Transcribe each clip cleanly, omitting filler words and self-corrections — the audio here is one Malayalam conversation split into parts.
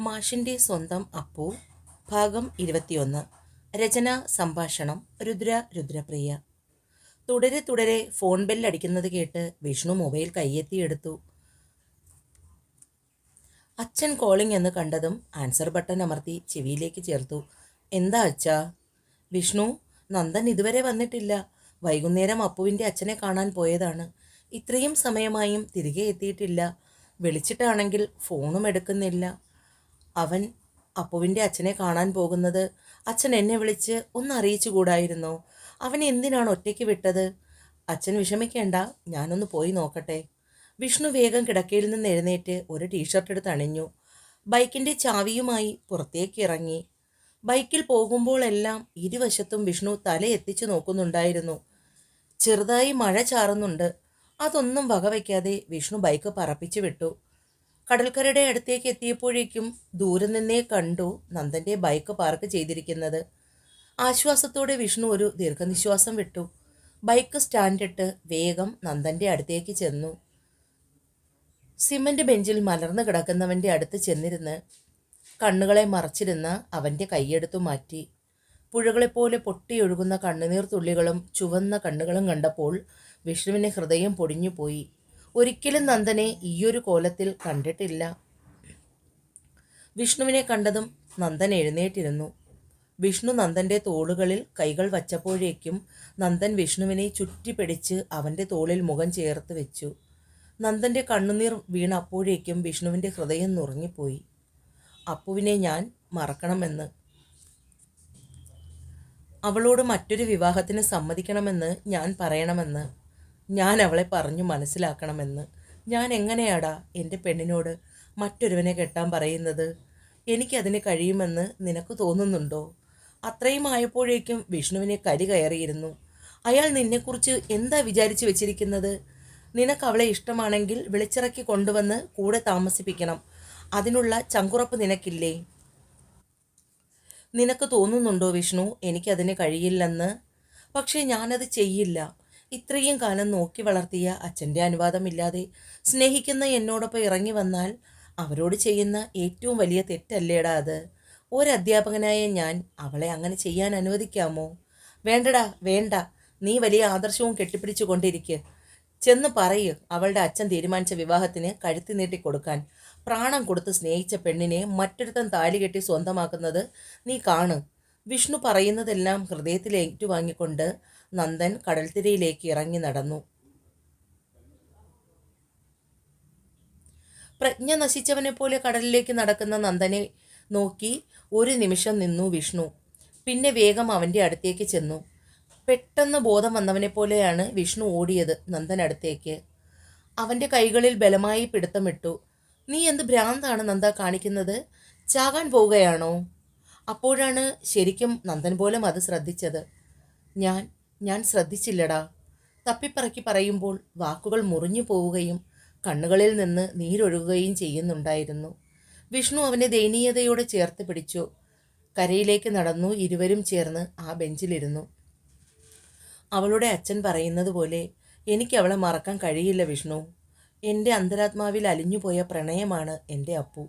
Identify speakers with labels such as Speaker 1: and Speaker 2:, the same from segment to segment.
Speaker 1: മാഷിൻ്റെ സ്വന്തം അപ്പു ഭാഗം 21. രചന സംഭാഷണം രുദ്രപ്രിയ. തുടരെ തുടരെ ഫോൺ ബെല്ലടിക്കുന്നത് കേട്ട് വിഷ്ണു മൊബൈൽ കയ്യെത്തിയെടുത്തു. അച്ഛൻ കോളിംഗ് എന്ന് കണ്ടതും ആൻസർ ബട്ടൺ അമർത്തി ചെവിയിലേക്ക് ചേർത്തു. എന്താ അച്ഛാ? വിഷ്ണു, നന്ദൻ ഇതുവരെ വന്നിട്ടില്ല. വൈകുന്നേരം അപ്പുവിൻ്റെ അച്ഛനെ കാണാൻ പോയതാണ്. ഇത്രയും സമയമായും തിരികെ എത്തിയിട്ടില്ല. വിളിച്ചിട്ടാണെങ്കിൽ ഫോണും എടുക്കുന്നില്ല. അവൻ അപ്പുവിൻ്റെ അച്ഛനെ കാണാൻ പോകുന്നത് അച്ഛൻ എന്നെ വിളിച്ച് ഒന്ന് അറിയിച്ചുകൂടായിരുന്നോ? അവൻ എന്തിനാണ് ഒറ്റയ്ക്ക് വിട്ടത്? അച്ഛൻ വിഷമിക്കേണ്ട, ഞാനൊന്ന് പോയി നോക്കട്ടെ. വിഷ്ണു വേഗം കിടക്കയിൽ നിന്ന് എഴുന്നേറ്റ് ഒരു ടീഷർട്ട് എടുത്ത് അണിഞ്ഞു. ബൈക്കിൻ്റെ ചാവിയുമായി പുറത്തേക്ക് ഇറങ്ങി. ബൈക്കിൽ പോകുമ്പോഴെല്ലാം ഇരുവശത്തും വിഷ്ണു തല എത്തിച്ചു നോക്കുന്നുണ്ടായിരുന്നു. ചെറുതായി മഴ ചാറുന്നുണ്ട്. അതൊന്നും വകവയ്ക്കാതെ വിഷ്ണു ബൈക്ക് പറപ്പിച്ചു വിട്ടു. കടൽക്കരയുടെ അടുത്തേക്ക് എത്തിയപ്പോഴേക്കും ദൂരെ നിന്നേ കണ്ടു നന്ദൻ്റെ ബൈക്ക് പാർക്ക് ചെയ്തിരിക്കുന്നത്. ആശ്വാസത്തോടെ വിഷ്ണു ഒരു ദീർഘനിശ്വാസം വിട്ടു. ബൈക്ക് സ്റ്റാൻഡിട്ട് വേഗം നന്ദൻ്റെ അടുത്തേക്ക് ചെന്നു. സിമന്റ് ബെഞ്ചിൽ മലർന്നു കിടക്കുന്നവൻ്റെ അടുത്ത് ചെന്നിരുന്ന് കണ്ണുകളെ മറച്ചിരുന്ന അവൻ്റെ കൈയെടുത്തു മാറ്റി. പുഴകളെപ്പോലെ പൊട്ടിയൊഴുകുന്ന കണ്ണുനീർ തുള്ളികളും ചുവന്ന കണ്ണുകളും കണ്ടപ്പോൾ വിഷ്ണുവിന് ഹൃദയം പൊടിഞ്ഞുപോയി. ഒരിക്കലും നന്ദനെ ഈയൊരു കോലത്തിൽ കണ്ടിട്ടില്ല. വിഷ്ണുവിനെ കണ്ടതും നന്ദൻ എഴുന്നേറ്റിരുന്നു. വിഷ്ണു നന്ദൻ്റെ തോളുകളിൽ കൈകൾ വച്ചപ്പോഴേക്കും നന്ദൻ വിഷ്ണുവിനെ ചുറ്റിപ്പിടിച്ച് അവൻ്റെ തോളിൽ മുഖം ചേർത്ത് വെച്ചു. നന്ദൻ്റെ കണ്ണുനീർ വീണ അപ്പോഴേക്കും വിഷ്ണുവിൻ്റെ ഹൃദയം നുറങ്ങിപ്പോയി. അപ്പുവിനെ ഞാൻ മറക്കണമെന്ന്, അവളോട് മറ്റൊരു വിവാഹത്തിന് സമ്മതിക്കണമെന്ന് ഞാൻ പറയണമെന്ന്, ഞാൻ അവളെ പറഞ്ഞു മനസ്സിലാക്കണമെന്ന്. ഞാൻ എങ്ങനെയാടാ എൻ്റെ പെണ്ണിനോട് മറ്റൊരുവനെ കെട്ടാൻ പറയുന്നത്? എനിക്കതിന് കഴിയുമെന്ന് നിനക്ക് തോന്നുന്നുണ്ടോ? അത്രയും ആയപ്പോഴേക്കും വിഷ്ണുവിനെ കരി കയറിയിരുന്നു. അയാൾ നിന്നെക്കുറിച്ച് എന്താ വിചാരിച്ചു വെച്ചിരിക്കുന്നത്? നിനക്ക് അവളെ ഇഷ്ടമാണെങ്കിൽ വിളിച്ചിറക്കി കൊണ്ടുവന്ന് കൂടെ താമസിപ്പിക്കണം. അതിനുള്ള ചങ്കുറപ്പ് നിനക്കില്ലേ? നിനക്ക് തോന്നുന്നുണ്ടോ വിഷ്ണു എനിക്കതിന് കഴിയില്ലെന്ന്? പക്ഷേ ഞാനത് ചെയ്യില്ല. ഇത്രയും കാലം നോക്കി വളർത്തിയ അച്ഛൻ്റെ അനുവാദമില്ലാതെ സ്നേഹിക്കുന്ന എന്നോടൊപ്പം ഇറങ്ങി വന്നാൽ അവരോട് ചെയ്യുന്ന ഏറ്റവും വലിയ തെറ്റല്ലേടാ അത്? ഒരധ്യാപകനായ ഞാൻ അവളെ അങ്ങനെ ചെയ്യാൻ അനുവദിക്കാമോ? വേണ്ടടാ വേണ്ട. നീ വലിയ ആദർശവും കെട്ടിപ്പിടിച്ചു കൊണ്ടിരിക്കുക. ചെന്ന് പറയ് അവളുടെ അച്ഛൻ തീരുമാനിച്ച വിവാഹത്തിന് കഴുത്തി നീട്ടി കൊടുക്കാൻ. പ്രാണം കൊടുത്ത് സ്നേഹിച്ച പെണ്ണിനെ മറ്റൊരുത്തൻ താലി കെട്ടി സ്വന്തമാക്കുന്നത് നീ കാണ്. വിഷ്ണു പറയുന്നതെല്ലാം ഹൃദയത്തിൽ ഏറ്റുവാങ്ങിക്കൊണ്ട് നന്ദൻ കടൽത്തിരയിലേക്ക് ഇറങ്ങി നടന്നു. പ്രജ്ഞ നശിച്ചവനെ പോലെ കടലിലേക്ക് നടക്കുന്ന നന്ദനെ നോക്കി ഒരു നിമിഷം നിന്നു വിഷ്ണു. പിന്നെ വേഗം അവൻ്റെ അടുത്തേക്ക് ചെന്നു. പെട്ടെന്ന് ബോധം വന്നവനെ പോലെയാണ് വിഷ്ണു ഓടിയത് നന്ദൻ അടുത്തേക്ക്. അവൻ്റെ കൈകളിൽ ബലമായി പിടുത്തമിട്ടു. നീ എന്ത് ഭ്രാന്താണ് നന്ദ കാണിക്കുന്നത്? ചാകാൻ പോവുകയാണോ? അപ്പോഴാണ് ശരിക്കും നന്ദൻ പോലും അത് ശ്രദ്ധിച്ചത്. ഞാൻ ശ്രദ്ധിച്ചില്ലടാ. തപ്പിപ്പറക്കി പറയുമ്പോൾ വാക്കുകൾ മുറിഞ്ഞു പോവുകയും കണ്ണുകളിൽ നിന്ന് നീരൊഴുകുകയും ചെയ്യുന്നുണ്ടായിരുന്നു. വിഷ്ണു അവനെ ദയനീയതയോടെ ചേർത്ത് പിടിച്ചു. കരയിലേക്ക് നടന്നു. ഇരുവരും ചേർന്ന് ആ ബെഞ്ചിലിരുന്നു. അവളുടെ അച്ഛൻ പറയുന്നത് പോലെ എനിക്ക് അവളെ മറക്കാൻ കഴിയില്ല വിഷ്ണു. എൻ്റെ അന്തരാത്മാവിൽ അലിഞ്ഞുപോയ പ്രണയമാണ് എൻ്റെ അപ്പു.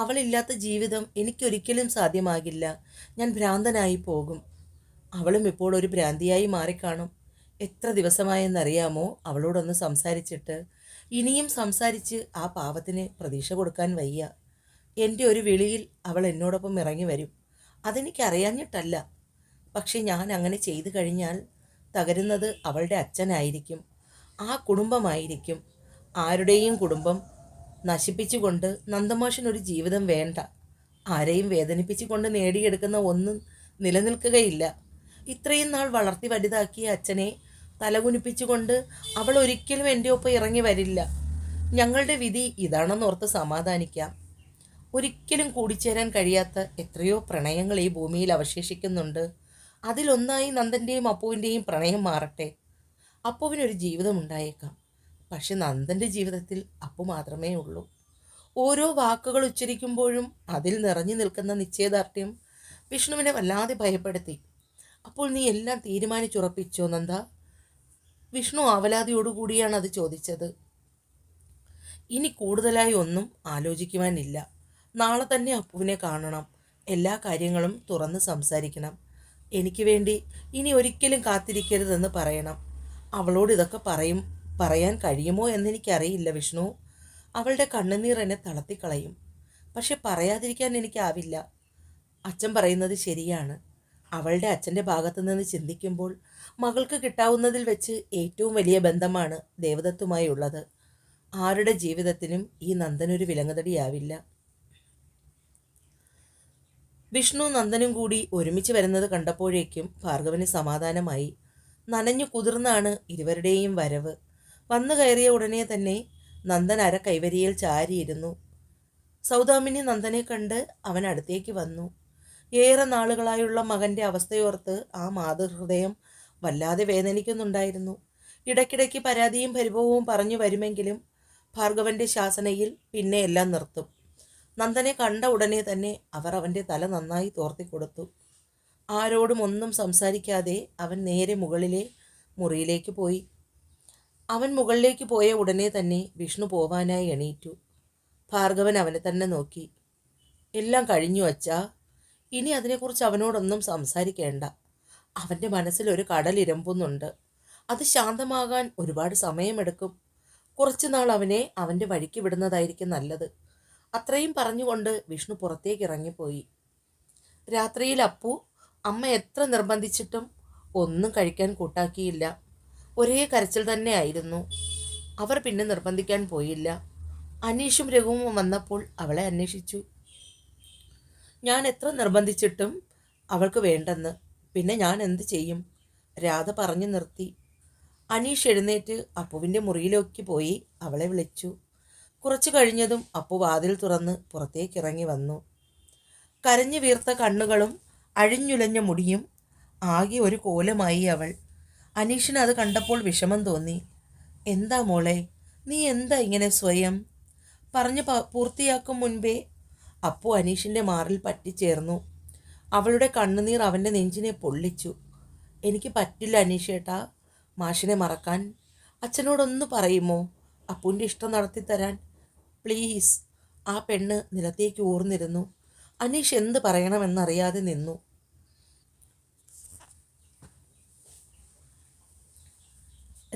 Speaker 1: അവളില്ലാത്ത ജീവിതം എനിക്കൊരിക്കലും സാധ്യമാകില്ല. ഞാൻ ഭ്രാന്തനായി പോകും. അവളും ഇപ്പോൾ ഒരു ഭ്രാന്തിയായി മാറിക്കാണും. എത്ര ദിവസമായെന്നറിയാമോ അവളോടൊന്ന് സംസാരിച്ചിട്ട്? ഇനിയും സംസാരിച്ച് ആ പാവത്തിന് പ്രതീക്ഷ കൊടുക്കാൻ വയ്യ. എൻ്റെ ഒരു വിളിയിൽ അവൾ എന്നോടൊപ്പം ഇറങ്ങി വരും. അതെനിക്കറിയാഞ്ഞിട്ടല്ല. പക്ഷെ ഞാൻ അങ്ങനെ ചെയ്തു കഴിഞ്ഞാൽ തകരുന്നത് അവളുടെ അച്ഛനായിരിക്കും, ആ കുടുംബമായിരിക്കും. ആരുടെയും കുടുംബം നശിപ്പിച്ചുകൊണ്ട് നന്ദമാഷനൊരു ജീവിതം വേണ്ട. ആരെയും വേദനിപ്പിച്ചുകൊണ്ട് നേടിയെടുക്കുന്ന ഒന്നും നിലനിൽക്കുകയില്ല. ഇത്രയും നാൾ വളർത്തി വലുതാക്കിയ അച്ഛനെ തലകുനിപ്പിച്ചുകൊണ്ട് അവൾ ഒരിക്കലും എൻ്റെ ഒപ്പം ഇറങ്ങി വരില്ല. ഞങ്ങളുടെ വിധി ഇതാണെന്നോർത്ത് സമാധാനിക്കാം. ഒരിക്കലും കൂടിച്ചേരാൻ കഴിയാത്ത എത്രയോ പ്രണയങ്ങൾ ഈ ഭൂമിയിൽ അവശേഷിക്കുന്നുണ്ട്. അതിലൊന്നായി നന്ദൻ്റെയും അപ്പുവിൻ്റെയും പ്രണയം മാറട്ടെ. അപ്പുവിനൊരു ജീവിതം ഉണ്ടായേക്കാം. പക്ഷെ നന്ദൻ്റെ ജീവിതത്തിൽ അപ്പു മാത്രമേ ഉള്ളൂ. ഓരോ വാക്കുകൾ ഉച്ചരിക്കുമ്പോഴും അതിൽ നിറഞ്ഞു നിൽക്കുന്ന നിശ്ചയദാർഢ്യം വിഷ്ണുവിനെ വല്ലാതെ ഭയപ്പെടുത്തി. അപ്പോൾ നീ എല്ലാം തീരുമാനിച്ചുറപ്പിച്ചോ നന്ദ? വിഷ്ണു ആവലാതിയോടുകൂടിയാണ് അത് ചോദിച്ചത്. ഇനി കൂടുതലായി ഒന്നും ആലോചിക്കുവാനില്ല. നാളെ തന്നെ അപ്പുവിനെ കാണണം. എല്ലാ കാര്യങ്ങളും തുറന്ന് സംസാരിക്കണം. എനിക്ക് വേണ്ടി ഇനി ഒരിക്കലും കാത്തിരിക്കരുതെന്ന് പറയണം. അവളോട് ഇതൊക്കെ പറയാൻ കഴിയുമോ എന്നെനിക്കറിയില്ല വിഷ്ണു. അവളുടെ കണ്ണുനീർ എന്നെ തളർത്തിക്കളയും. പക്ഷെ പറയാതിരിക്കാൻ എനിക്കാവില്ല. അച്ഛൻ പറയുന്നത് ശരിയാണ്. അവളുടെ അച്ഛൻ്റെ ഭാഗത്തു നിന്ന് ചിന്തിക്കുമ്പോൾ മകൾക്ക് കിട്ടാവുന്നതിൽ വെച്ച് ഏറ്റവും വലിയ ബന്ധമാണ് ദേവദത്തുമായി ഉള്ളത്. ആരുടെ ജീവിതത്തിനും ഈ നന്ദനൊരു വിലങ്ങതടിയാവില്ല. വിഷ്ണു നന്ദനും കൂടി ഒരുമിച്ച് വരുന്നത് കണ്ടപ്പോഴേക്കും ഭാർഗവന് സമാധാനമായി. നനഞ്ഞു കുതിർന്നാണ് ഇരുവരുടെയും വരവ്. വന്നു കയറിയ ഉടനെ തന്നെ നന്ദൻ അര കൈവരിയിൽ ചാരിയിരുന്നു. സൗദാമിനി നന്ദനെ കണ്ട് അവൻ അടുത്തേക്ക് വന്നു. ഏറെ നാളുകളായുള്ള മകൻ്റെ അവസ്ഥയോർത്ത് ആ മാതൃഹൃദയം വല്ലാതെ വേദനിക്കുന്നുണ്ടായിരുന്നു. ഇടയ്ക്കിടയ്ക്ക് പരാതിയും പരിഭവവും പറഞ്ഞു വരുമെങ്കിലും ഭാർഗവന്റെ ശാസനയിൽ പിന്നെ എല്ലാം നിർത്തും. നന്ദനെ കണ്ട ഉടനെ തന്നെ അവർ അവൻ്റെ തല നന്നായി തോർത്തിക്കൊടുത്തു. ആരോടും ഒന്നും സംസാരിക്കാതെ അവൻ നേരെ മുകളിലെ മുറിയിലേക്ക് പോയി. അവൻ മുകളിലേക്ക് പോയ ഉടനെ തന്നെ വിഷ്ണു പോവാനായി എണീറ്റു. ഭാർഗവൻ അവനെ തന്നെ നോക്കി. എല്ലാം കഴിഞ്ഞു അച്ഛാ. ഇനി അതിനെക്കുറിച്ച് അവനോടൊന്നും സംസാരിക്കേണ്ട. അവൻ്റെ മനസ്സിലൊരു കടലിരമ്പുന്നുണ്ട്. അത് ശാന്തമാകാൻ ഒരുപാട് സമയമെടുക്കും. കുറച്ചു നാൾ അവനെ അവൻ്റെ വഴിക്ക് വിടുന്നതായിരിക്കും നല്ലത്. അത്രയും പറഞ്ഞുകൊണ്ട് വിഷ്ണു പുറത്തേക്ക് ഇറങ്ങിപ്പോയി. രാത്രിയിൽ അപ്പു അമ്മ എത്ര നിർബന്ധിച്ചിട്ടും ഒന്നും കഴിക്കാൻ കൂട്ടാക്കിയില്ല. ഒരേ കരച്ചിൽ തന്നെ ആയിരുന്നു. അവർ പിന്നെ നിർബന്ധിക്കാൻ പോയില്ല. അനീഷും രഘുവും വന്നപ്പോൾ അവളെ അന്വേഷിച്ചു. ഞാൻ എത്ര നിർബന്ധിച്ചിട്ടും അവൾക്ക് വേണ്ടെന്ന്. പിന്നെ ഞാൻ എന്ത് ചെയ്യും? രാധ പറഞ്ഞു നിർത്തി. അനീഷ് എഴുന്നേറ്റ് അപ്പുവിൻ്റെ മുറിയിലേക്ക് പോയി അവളെ വിളിച്ചു. കുറച്ചു കഴിഞ്ഞതും അപ്പു വാതിൽ തുറന്ന് പുറത്തേക്കിറങ്ങി വന്നു. കരഞ്ഞു വീർത്ത കണ്ണുകളും അഴിഞ്ഞുലഞ്ഞ മുടിയും ആകെ ഒരു കോലമായി അവൾ. അനീഷിന് അത് കണ്ടപ്പോൾ വിഷമം തോന്നി. എന്താ മോളെ, നീ എന്താ ഇങ്ങനെ സ്വയം? പറഞ്ഞ് പൂർത്തിയാക്കും മുൻപേ അപ്പു അനീഷിൻ്റെ മാറിൽ പറ്റിച്ചേർന്നു. അവളുടെ കണ്ണുനീർ അവൻ്റെ നെഞ്ചിനെ പൊള്ളിച്ചു. എനിക്ക് പറ്റില്ല അനീഷേട്ടാ മാഷിനെ മറക്കാൻ. അച്ഛനോടൊന്ന് പറയുമോ അപ്പുവിൻ്റെ ഇഷ്ടം നടത്തിത്തരാൻ? പ്ലീസ്. ആ പെണ്ണ് നിലത്തേക്ക് ഊർന്നിരുന്നു. അനീഷ് എന്ത് പറയണമെന്നറിയാതെ നിന്നു.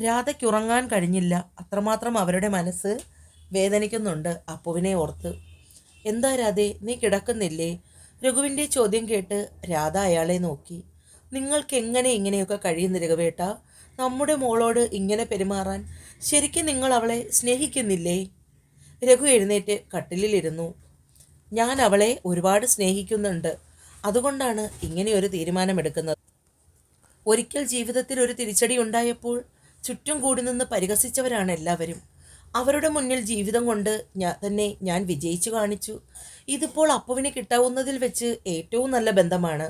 Speaker 1: രാധയ്ക്കുറങ്ങാൻ കഴിഞ്ഞില്ല. അത്രമാത്രം അവരുടെ മനസ്സ് വേദനിക്കുന്നുണ്ട് അപ്പുവിനെ ഓർത്ത്. എന്താ രാധേ, നീ കിടക്കുന്നില്ലേ? രഘുവിൻ്റെ ചോദ്യം കേട്ട് രാധ അയാളെ നോക്കി. നിങ്ങൾക്ക് എങ്ങനെ ഇങ്ങനെയൊക്കെ കഴിയുന്നു രഘുവേട്ട? നമ്മുടെ മോളോട് ഇങ്ങനെ പെരുമാറാൻ ശരിക്കും നിങ്ങൾ അവളെ സ്നേഹിക്കുന്നില്ലേ? രഘു എഴുന്നേറ്റ് കട്ടിലിലിരുന്നു. ഞാൻ അവളെ ഒരുപാട് സ്നേഹിക്കുന്നുണ്ട്. അതുകൊണ്ടാണ് ഇങ്ങനെയൊരു തീരുമാനമെടുക്കുന്നത്. ഒരിക്കൽ ജീവിതത്തിൽ ഒരു തിരിച്ചടി ഉണ്ടായപ്പോൾ ചുറ്റും കൂടി നിന്ന് പരിഹസിച്ചവരാണ് എല്ലാവരും. അവരുടെ മുന്നിൽ ജീവിതം കൊണ്ട് ഞാൻ വിജയിച്ചു കാണിച്ചു. ഇതിപ്പോൾ അപ്പുവിന് കിട്ടാവുന്നതിൽ വെച്ച് ഏറ്റവും നല്ല ബന്ധമാണ്.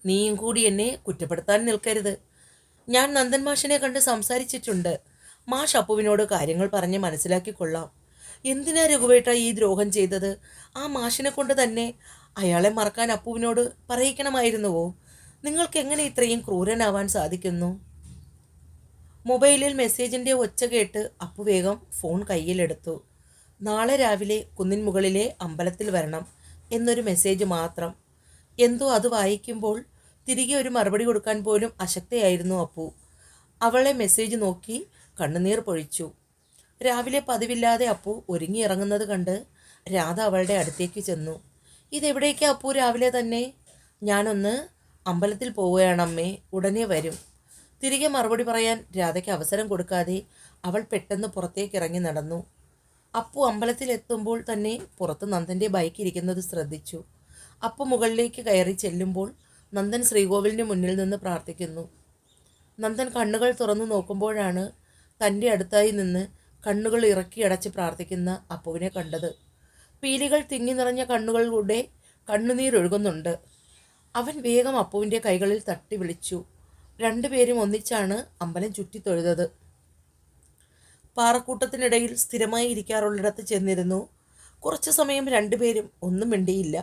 Speaker 1: നീയും കൂടി എന്നെ കുറ്റപ്പെടുത്താൻ നിൽക്കരുത്. ഞാൻ നന്ദൻ മാഷിനെ കണ്ട് സംസാരിച്ചിട്ടുണ്ട്. മാഷ് അപ്പുവിനോട് കാര്യങ്ങൾ പറഞ്ഞ് മനസ്സിലാക്കിക്കൊള്ളാം. എന്തിനാ രഘുവേട്ട ഈ ദ്രോഹം ചെയ്തത്? ആ മാഷിനെ കൊണ്ട് തന്നെ അയാളെ മറക്കാൻ അപ്പുവിനോട് പറയിക്കണമായിരുന്നുവോ? നിങ്ങൾക്ക് എങ്ങനെ ഇത്രയും ക്രൂരനാവാൻ സാധിക്കുന്നു? മൊബൈലിൽ മെസ്സേജിൻ്റെ ഒച്ച കേട്ട് അപ്പു വേഗം ഫോൺ കയ്യിലെടുത്തു. നാളെ രാവിലെ കുന്നിൻ മുകളിലെ അമ്പലത്തിൽ വരണം എന്നൊരു മെസ്സേജ് മാത്രം. എന്തോ അത് വായിക്കുമ്പോൾ തിരികെ ഒരു മറുപടി കൊടുക്കാൻ പോലും അശക്തയായിരുന്നു അപ്പു. അവളെ മെസ്സേജ് നോക്കി കണ്ണുനീർ പൊഴിച്ചു. രാവിലെ പതിവില്ലാതെ അപ്പു ഒരുങ്ങിയിറങ്ങുന്നത് കണ്ട് രാധ അവളുടെ അടുത്തേക്ക് ചെന്നു. ഇതെവിടേക്കാ അപ്പു രാവിലെ തന്നെ? ഞാനൊന്ന് അമ്പലത്തിൽ പോവുകയാണമ്മേ, ഉടനെ വരും. തിരികെ മറുപടി പറയാൻ രാധയ്ക്ക് അവസരം കൊടുക്കാതെ അവൾ പെട്ടെന്ന് പുറത്തേക്ക് ഇറങ്ങി നടന്നു. അപ്പു അമ്പലത്തിലെത്തുമ്പോൾ തന്നെ പുറത്ത് നന്ദൻ്റെ ബൈക്ക് ഇരിക്കുന്നത് ശ്രദ്ധിച്ചു. അപ്പു മുകളിലേക്ക് കയറി ചെല്ലുമ്പോൾ നന്ദൻ ശ്രീകോവിലിന് മുന്നിൽ നിന്ന് പ്രാർത്ഥിക്കുന്നു. നന്ദൻ കണ്ണുകൾ തുറന്നു നോക്കുമ്പോഴാണ് തൻ്റെ അടുത്തായി നിന്ന് കണ്ണുകൾ ഇറക്കി അടച്ച് പ്രാർത്ഥിക്കുന്ന അപ്പുവിനെ കണ്ടത്. പീലികൾ തിങ്ങി നിറഞ്ഞ കണ്ണുകളിലൂടെ കണ്ണുനീരൊഴുകുന്നുണ്ട്. അവൻ വേഗം അപ്പുവിൻ്റെ കൈകളിൽ തട്ടി വിളിച്ചു. രണ്ടുപേരും ഒന്നിച്ചാണ് അമ്പലം ചുറ്റി തൊഴുതത്. പാറക്കൂട്ടത്തിനിടയിൽ സ്ഥിരമായി ഇരിക്കാറുള്ളിടത്ത് ചെന്നിരുന്നു. കുറച്ചു സമയം രണ്ടുപേരും ഒന്നും മിണ്ടിയില്ല.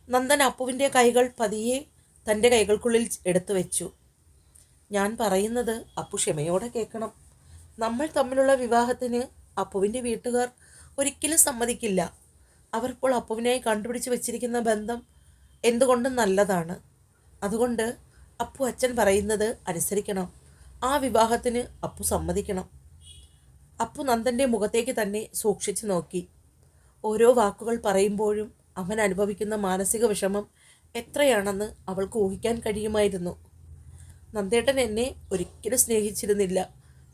Speaker 1: നന്ദൻ അപ്പുവിൻ്റെ കൈകൾ പതിയെ തൻ്റെ കൈകൾക്കുള്ളിൽ എടുത്തു വെച്ചു. ഞാൻ പറയുന്നത് അപ്പു ക്ഷമയോടെ കേൾക്കണം. നമ്മൾ തമ്മിലുള്ള വിവാഹത്തിന് അപ്പുവിൻ്റെ വീട്ടുകാർ ഒരിക്കലും സമ്മതിക്കില്ല. അവർപ്പോൾ അപ്പുവിനായി കണ്ടുപിടിച്ച് വെച്ചിരിക്കുന്ന ബന്ധം എന്തുകൊണ്ടും നല്ലതാണ്. അതുകൊണ്ട് അപ്പു അച്ഛൻ പറയുന്നത് അനുസരിക്കണം. ആ വിവാഹത്തിന് അപ്പു സമ്മതിക്കണം. അപ്പു നന്ദൻ്റെ മുഖത്തേക്ക് തന്നെ സൂക്ഷിച്ചു നോക്കി. ഓരോ വാക്കുകൾ പറയുമ്പോഴും അവൻ അനുഭവിക്കുന്ന മാനസിക വിഷമം എത്രയാണെന്ന് അവൾക്ക് ഊഹിക്കാൻ കഴിയുമായിരുന്നു. നന്ദേട്ടൻ എന്നെ ഒരിക്കലും സ്നേഹിച്ചിരുന്നില്ല.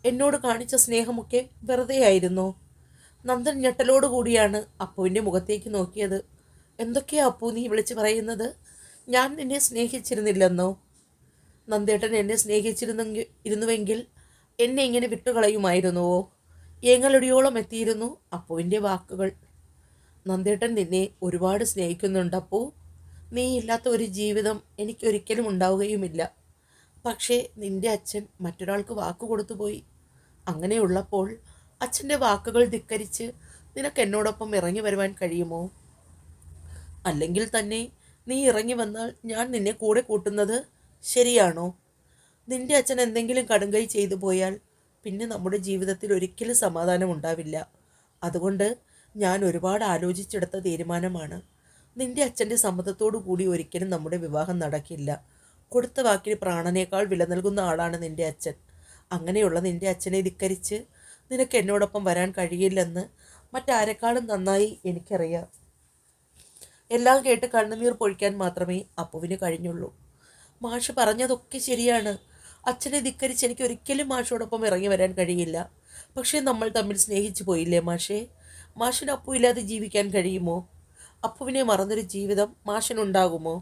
Speaker 1: എന്നോട് കാണിച്ച സ്നേഹമൊക്കെ വെറുതെയായിരുന്നോ? നന്ദൻ ഞെട്ടലോടുകൂടിയാണ് അപ്പുവിൻ്റെ മുഖത്തേക്ക് നോക്കിയത്. എന്തൊക്കെയാ അപ്പു നീ വിളിച്ചു പറയുന്നത്? ഞാൻ നിന്നെ സ്നേഹിച്ചിരുന്നില്ലെന്നോ? നന്ദേട്ടൻ എന്നെ ഇരുന്നുവെങ്കിൽ എന്നെ ഇങ്ങനെ വിട്ടുകളയുമായിരുന്നുവോ? ഏങ്ങലടിയോളം എത്തിയിരുന്നു അപ്പുവിൻ്റെ വാക്കുകൾ. നന്ദേട്ടൻ നിന്നെ ഒരുപാട് സ്നേഹിക്കുന്നുണ്ടപ്പോ. നീ ഇല്ലാത്ത ഒരു ജീവിതം എനിക്കൊരിക്കലും ഉണ്ടാവുകയുമില്ല. പക്ഷേ നിന്റെ അച്ഛൻ മറ്റൊരാൾക്ക് വാക്ക് കൊടുത്തുപോയി. അങ്ങനെയുള്ളപ്പോൾ അച്ഛൻ്റെ വാക്കുകൾ ധിക്കരിച്ച് നിനക്ക് എന്നോടൊപ്പം ഇറങ്ങി വരുവാൻ കഴിയുമോ? അല്ലെങ്കിൽ തന്നെ നീ ഇറങ്ങി വന്നാൽ ഞാൻ നിന്നെ കൂടെ കൂട്ടുന്നത് ശരിയാണോ? നിന്റെ അച്ഛൻ എന്തെങ്കിലും കടുങ്കൈ ചെയ്തു പോയാൽ പിന്നെ നമ്മുടെ ജീവിതത്തിൽ ഒരിക്കലും സമാധാനം ഉണ്ടാവില്ല. അതുകൊണ്ട് ഞാൻ ഒരുപാട് ആലോചിച്ചെടുത്ത തീരുമാനമാണ്. നിന്റെ അച്ഛൻ്റെ സമ്മതത്തോടു കൂടി ഒരിക്കലും നമ്മുടെ വിവാഹം നടക്കില്ല. കൊടുത്ത വാക്കിന് പ്രാണനേക്കാൾ വില നൽകുന്ന ആളാണ് നിന്റെ അച്ഛൻ. അങ്ങനെയുള്ള നിന്റെ അച്ഛനെ ധിക്കരിച്ച് നിനക്ക് എന്നോടൊപ്പം വരാൻ കഴിയില്ലെന്ന് മറ്റാരെക്കാളും നന്നായി എനിക്കറിയാം. എല്ലാം കേട്ട് കണ്ണുനീർ പൊഴിക്കാൻ മാത്രമേ അപ്പുവിന് കഴിഞ്ഞുള്ളൂ. മാഷ് പറഞ്ഞതൊക്കെ ശരിയാണ്. അച്ഛനെ ധിക്കരിച്ച് എനിക്ക് ഒരിക്കലും മാഷോടൊപ്പം ഇറങ്ങി വരാൻ കഴിയില്ല. പക്ഷേ നമ്മൾ തമ്മിൽ സ്നേഹിച്ചു പോയില്ലേ മാഷേ? മാഷിന് അപ്പു ഇല്ലാതെ ജീവിക്കാൻ കഴിയുമോ? അപ്പുവിനെ മറന്നൊരു ജീവിതം മാഷിനുണ്ടാകുമോ?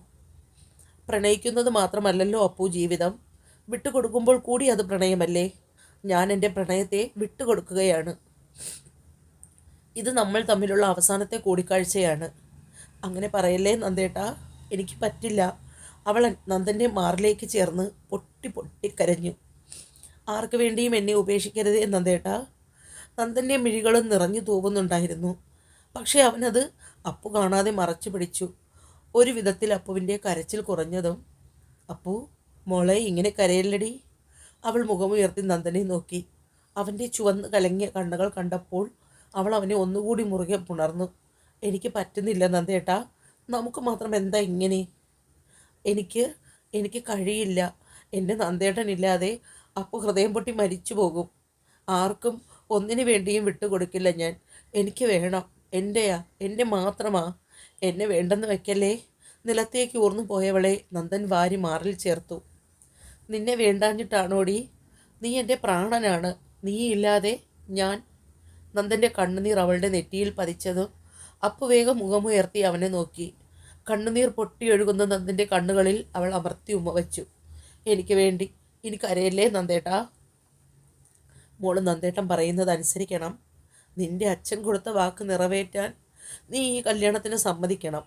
Speaker 1: പ്രണയിക്കുന്നത് മാത്രമല്ലല്ലോ അപ്പു ജീവിതം. വിട്ടുകൊടുക്കുമ്പോൾ കൂടി അത് പ്രണയമല്ലേ? ഞാൻ എൻ്റെ പ്രണയത്തെ വിട്ടുകൊടുക്കുകയാണ്. ഇത് നമ്മൾ തമ്മിലുള്ള അവസാനത്തെ കൂടിക്കാഴ്ചയാണ്. അങ്ങനെ പറയല്ലേ നന്ദേട്ടാ, എനിക്ക് പറ്റില്ല. അവൾ നന്ദൻ്റെ മാറിലേക്ക് ചേർന്ന് പൊട്ടി പൊട്ടി കരഞ്ഞു. ആർക്കു വേണ്ടിയും എന്നെ ഉപേക്ഷിക്കരുതേ നന്ദേട്ടാ. നന്ദൻ്റെ മിഴികളും നിറഞ്ഞു തൂവുന്നുണ്ടായിരുന്നു. പക്ഷേ അവനത് അപ്പു കാണാതെ മറച്ചു പിടിച്ചു. ഒരു വിധത്തിൽ അപ്പുവിൻ്റെ കരച്ചിൽ കുറഞ്ഞതും, അപ്പു മോളെ ഇങ്ങനെ കരയല്ലടി. അവൾ മുഖമുയർത്തി നന്ദനെ നോക്കി. അവൻ്റെ ചുവന്ന് കലങ്ങിയ കണ്ണുകൾ കണ്ടപ്പോൾ അവൾ അവനെ ഒന്നുകൂടി മുറുകെ പുണർന്നു. എനിക്ക് പറ്റുന്നില്ല നന്ദേട്ടാ, നമുക്ക് മാത്രം എന്താ ഇങ്ങനെ? എനിക്ക് കഴിയില്ല. എൻ്റെ നന്ദേട്ടനില്ലാതെ അപ്പു ഹൃദയം പൊട്ടി മരിച്ചു പോകും. ആർക്കും ഒന്നിനു വേണ്ടിയും വിട്ടുകൊടുക്കില്ല ഞാൻ. എനിക്ക് വേണം. എൻ്റെയാ, എൻ്റെ മാത്രമാ. എന്നെ വേണ്ടെന്ന് വെക്കല്ലേ. നിലത്തേക്ക് ഊർന്നു പോയവളെ നന്ദൻ വാരി മാറിൽ ചേർത്തു. നിന്നെ വേണ്ടാഞ്ഞിട്ടാണോടി? നീ എൻ്റെ പ്രാണനാണ്. നീ ഇല്ലാതെ ഞാൻ. നന്ദൻ്റെ കണ്ണുനീർ അവളുടെ നെറ്റിയിൽ പതിച്ചതും അപ്പു വേഗം മുഖമുയർത്തി അവനെ നോക്കി. കണ്ണുനീർ പൊട്ടിയൊഴുകുന്ന നന്ദൻ്റെ കണ്ണുകളിൽ അവൾ അമർത്തി ഉമ്മ വച്ചു. എനിക്ക് വേണ്ടി ഇനി കരയല്ലേ നന്ദേട്ടാ. മോള് നന്ദേട്ടൻ പറയുന്നത് അനുസരിക്കണം. നിന്റെ അച്ഛൻ കൊടുത്ത വാക്ക് നിറവേറ്റാൻ നീ ഈ കല്യാണത്തിന് സമ്മതിക്കണം.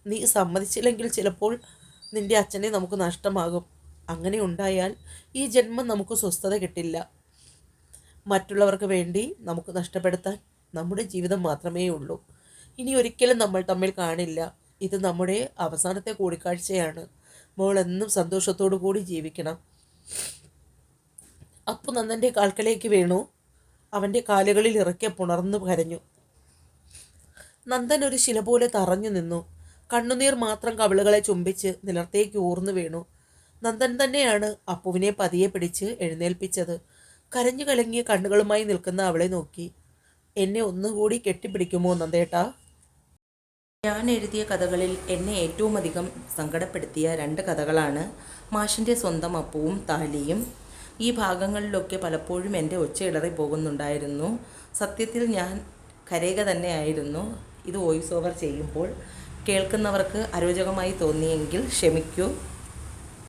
Speaker 1: നീ സമ്മതിച്ചില്ലെങ്കിൽ ചിലപ്പോൾ നിന്റെ അച്ഛനെ നമുക്ക് നഷ്ടമാകും. അങ്ങനെ ഉണ്ടായാൽ ഈ ജന്മം നമുക്ക് സ്വസ്ഥത കിട്ടില്ല. മറ്റുള്ളവർക്ക് വേണ്ടി നമുക്ക് നഷ്ടപ്പെടുത്താൻ നമ്മുടെ ജീവിതം മാത്രമേ ഉള്ളൂ. ഇനി ഒരിക്കലും നമ്മൾ തമ്മിൽ കാണില്ല. ഇത് നമ്മുടെ അവസാനത്തെ കൂടിക്കാഴ്ചയാണ്. മോൾ എന്നും സന്തോഷത്തോടു കൂടി ജീവിക്കണം. അപ്പു നന്ദൻ്റെ കാൽക്കലേക്ക് വീണു. അവൻ്റെ കാലുകളിൽ ഇറക്കി പുണർന്നു കരഞ്ഞു. നന്ദൻ ഒരു ശില പോലെ തറഞ്ഞു നിന്നു. കണ്ണുനീർ മാത്രം കവിളുകളെ ചുംബിച്ച് നിലത്തേക്ക് ഊർന്നു വീണു. നന്ദൻ തന്നെയാണ് അപ്പുവിനെ പതിയെ പിടിച്ച് എഴുന്നേൽപ്പിച്ചത്. കരഞ്ഞു കലങ്ങിയ കണ്ണുകളുമായി നിൽക്കുന്ന അവളെ നോക്കി. എന്നെ ഒന്നുകൂടി കെട്ടിപ്പിടിക്കുമോ നന്ദേട്ടാ? ഞാൻ എഴുതിയ കഥകളിൽ എന്നെ ഏറ്റവും അധികം സങ്കടപ്പെടുത്തിയ 2 കഥകളാണ് മാഷിൻ്റെ സ്വന്തം അപ്പുവും താലിയും. ഈ ഭാഗങ്ങളിലൊക്കെ പലപ്പോഴും എൻ്റെ ഒച്ച ഇടറി പോകുന്നുണ്ടായിരുന്നു. സത്യത്തിൽ ഞാൻ കരയുക തന്നെയായിരുന്നു. ഇത് വോയിസ് ഓവർ ചെയ്യുമ്പോൾ കേൾക്കുന്നവർക്ക് അരോചകമായി തോന്നിയെങ്കിൽ ക്ഷമിക്കൂ.